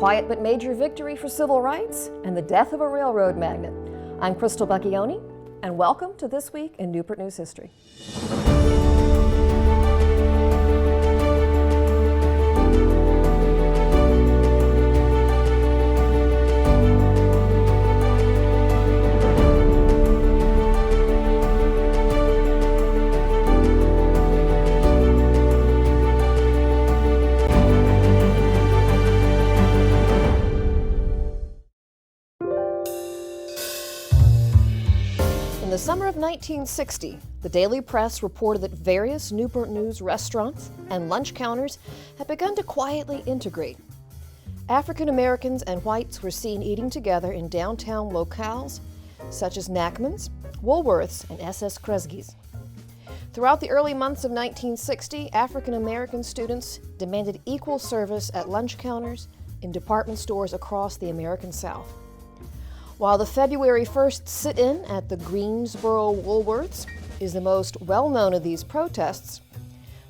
quiet but major victory for civil rights, and the death of a railroad magnate. I'm Crystal Bacchioni, and welcome to This Week in Newport News History. In the summer of 1960, the daily press reported that various Newport News restaurants and lunch counters had begun to quietly integrate. African Americans and whites were seen eating together in downtown locales such as Nachman's, Woolworth's, and S.S. Kresge's. Throughout the early months of 1960, African American students demanded equal service at lunch counters in department stores across the American South. While the February 1st sit-in at the Greensboro Woolworths is the most well-known of these protests,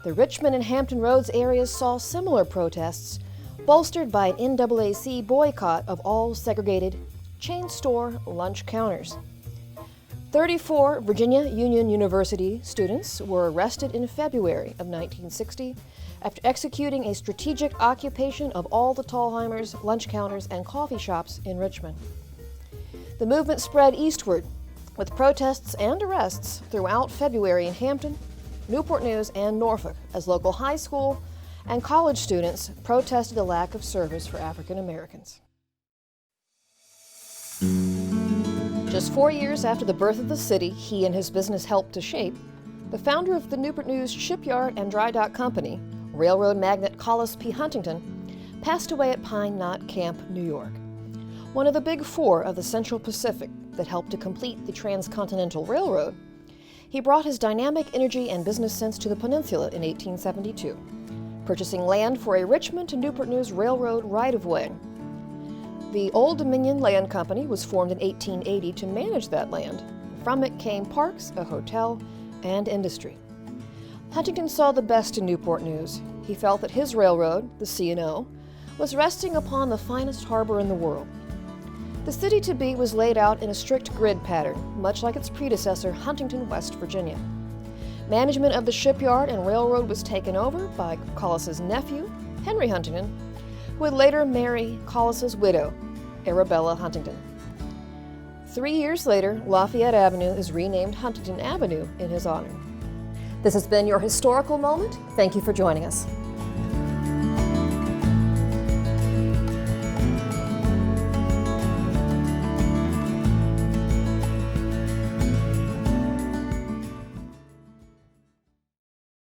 the Richmond and Hampton Roads areas saw similar protests, bolstered by an NAAC boycott of all segregated chain store lunch counters. 34 Virginia Union University students were arrested in February of 1960 after executing a strategic occupation of all the Thalheimer's lunch counters and coffee shops in Richmond. The movement spread eastward, with protests and arrests throughout February in Hampton, Newport News, and Norfolk, as local high school and college students protested the lack of service for African Americans. Just 4 years after the birth of the city he and his business helped to shape, the founder of the Newport News Shipyard and Dry Dock Company, railroad magnate Collis P. Huntington, passed away at Pine Knot Camp, New York. One of the big four of the Central Pacific that helped to complete the Transcontinental Railroad, he brought his dynamic energy and business sense to the peninsula in 1872, purchasing land for a Richmond to Newport News Railroad right-of-way. The Old Dominion Land Company was formed in 1880 to manage that land. From it came parks, a hotel, and industry. Huntington saw the best in Newport News. He felt that his railroad, the C&O, was resting upon the finest harbor in the world. The city to be was laid out in a strict grid pattern, much like its predecessor, Huntington, West Virginia. Management of the shipyard and railroad was taken over by Collis's nephew, Henry Huntington, who would later marry Collis's widow, Arabella Huntington. 3 years later, Lafayette Avenue is renamed Huntington Avenue in his honor. This has been your historical moment. Thank you for joining us.